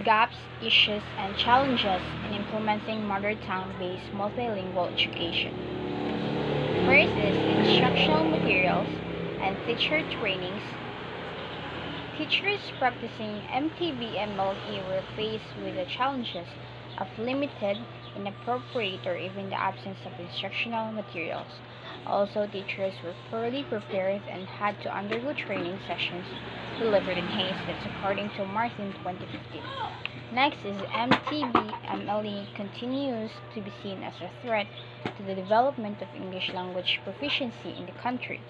Gaps, issues, and challenges in implementing mother tongue-based multilingual education. First is instructional materials and teacher trainings. Teachers practicing MTB-MLE were faced with the challenges of limited, inappropriate, or even the absence of instructional materials. Also, teachers were poorly prepared and had to undergo training sessions delivered in haste. That's according to Martin 2015. Next is MTB-MLE continues to be seen as a threat to the development of English language proficiency in the country.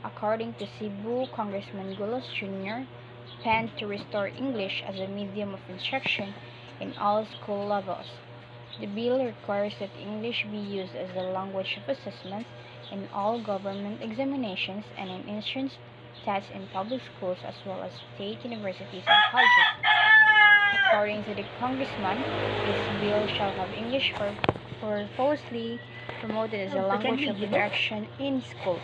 According to Cebu Congressman Gulos Jr., penned to restore English as a medium of instruction in all school levels. The bill requires that English be used as the language of assessment in all government examinations and in entrance tests in public schools as well as state universities and colleges. According to the congressman, this bill shall have English for forcefully promoted as a language of interaction in schools.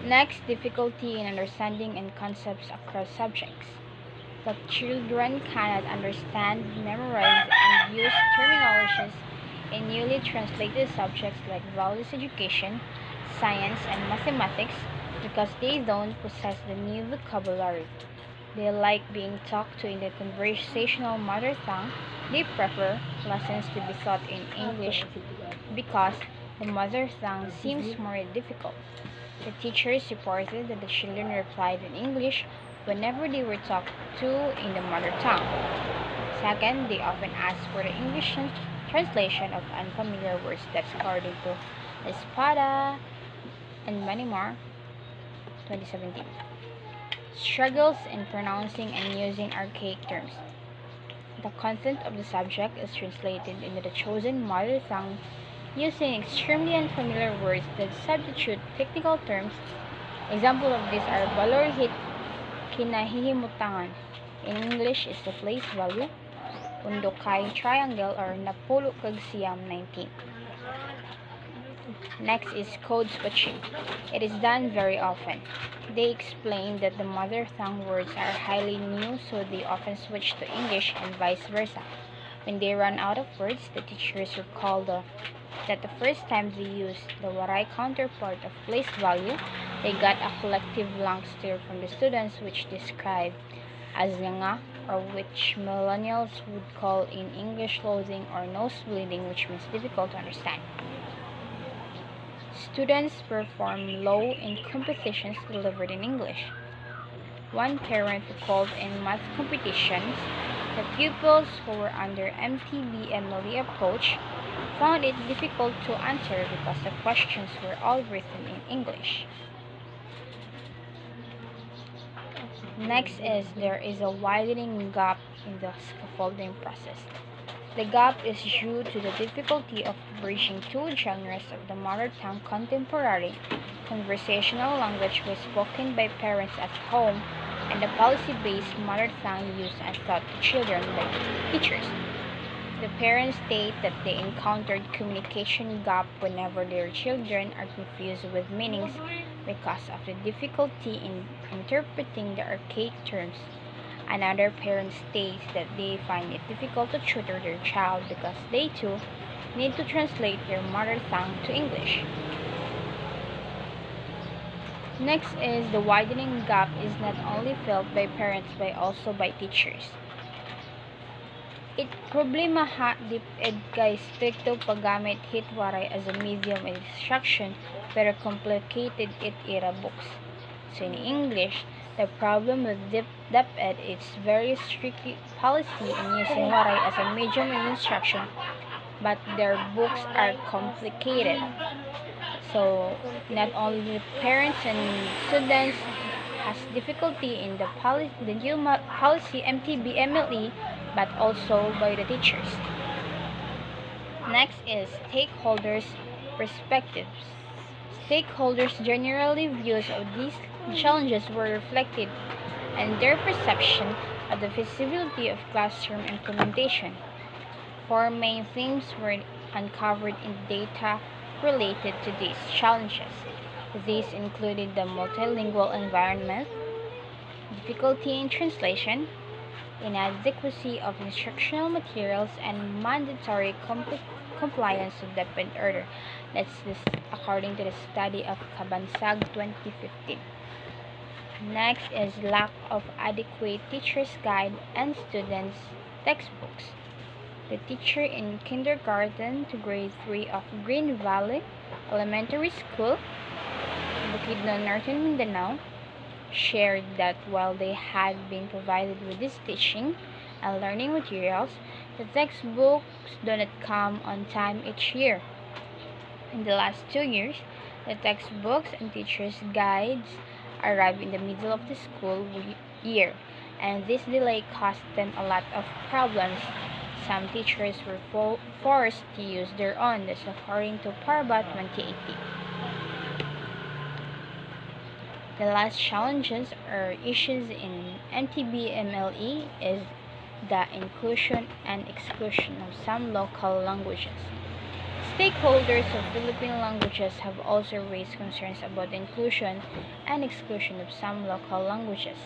Next, difficulty in understanding and concepts across subjects. The children cannot understand, memorize, and use terminologies in newly translated subjects like values education, science, and mathematics because they don't possess the new vocabulary. They like being talked to in their conversational mother tongue. They prefer lessons to be taught in English because the mother tongue seems more difficult. The teachers reported that the children replied in English whenever they were talked to in the mother tongue. Second, they often asked for the English translation of unfamiliar words. That's according to Espada and many more, 2017. Struggles in pronouncing and using archaic terms. The content of the subject is translated into the chosen mother tongue using extremely unfamiliar words that substitute technical terms. Examples of these are valor hit kinahihimutangan. In English is the place value, undokay triangle or napulo kag siyam 19. Next is code switching. It is done very often. They explain that the mother tongue words are highly new, so they often switch to English and vice versa. When they run out of words, the teachers recall that the first time they used the waray counterpart of place value, they got a collective blank stare from the students which described as nga, or which millennials would call in English loathing or nose bleeding, which means difficult to understand. Students perform low in competitions delivered in English. One parent recalled in math competitions that pupils who were under MTB-MLE approach found it difficult to answer because the questions were all written in English. Next is there is a widening gap in the scaffolding process. The gap is due to the difficulty of bridging two genres of the mother tongue contemporary conversational language was spoken by parents at home and the policy-based mother tongue used and taught to children by teachers. The parents state that they encountered communication gap whenever their children are confused with meanings because of the difficulty in interpreting the archaic terms. Another parent states that they find it difficult to tutor their child because they too need to translate their mother tongue to English. Next is the widening gap is not only felt by parents but also by teachers. It problema ha dip ed kay stricto paggamit hitwaray as a medium of instruction pero complicated it era books. So in English, the problem with DepEd is very strict policy in using waray as a medium of instruction, but their books are complicated. So not only the parents and students has difficulty in the new policy MTB-MLE, but also by the teachers. Next is stakeholders' perspectives. Stakeholders' generally views of these challenges were reflected in their perception of the feasibility of classroom implementation. Four main themes were uncovered in data related to these challenges. These included the multilingual environment, difficulty in translation, inadequacy of instructional materials, and mandatory compliance with the print order. That's this according to the study of Kabansag 2015. Next is lack of adequate teacher's guide and students' textbooks. The teacher in kindergarten to grade 3 of Green Valley Elementary School, Bukidnon, Northern Mindanao, shared that while they had been provided with this teaching and learning materials, the textbooks do not come on time each year. In the last 2 years, the textbooks and teachers' guides arrived in the middle of the school year, and this delay caused them a lot of problems. Some teachers were forced to use their own, that's according to Parba 2018. The last challenges or issues in MTB MLE is the inclusion and exclusion of some local languages. Stakeholders of Philippine languages have also raised concerns about the inclusion and exclusion of some local languages.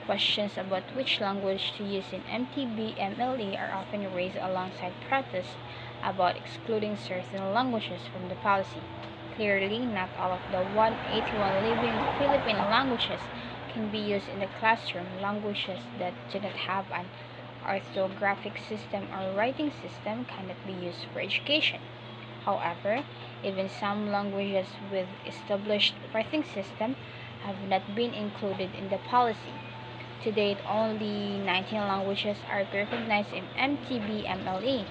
Questions about which language to use in MTB MLE are often raised alongside protests about excluding certain languages from the policy. Clearly, not all of the 181 living Philippine languages can be used in the classroom. Languages that do not have an orthographic system or writing system cannot be used for education. However, even some languages with established writing system have not been included in the policy. To date, only 19 languages are recognized in MTB MLE.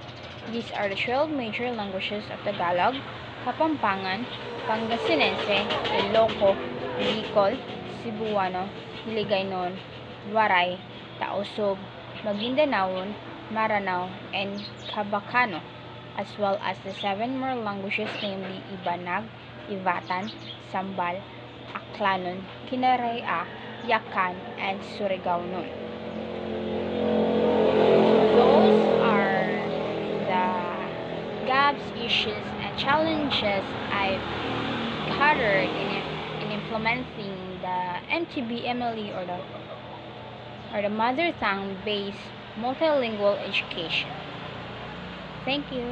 These are the 12 major languages of Tagalog, Kapampangan, Pangasinense, Ilocos, Bicol, Cebuano, Hiligaynon, Waray, Tausug, Magindanaon, Maranao, and Kabacano, as well as the 7 more languages, namely Ibanag, Ivatan, Sambal, Aklanon, Kinaray-a, Yakan, and Surigao-non. Those are the gaps, issues, and challenges I've covered in implementing the MTB MLE or the mother tongue based multilingual education. Thank you.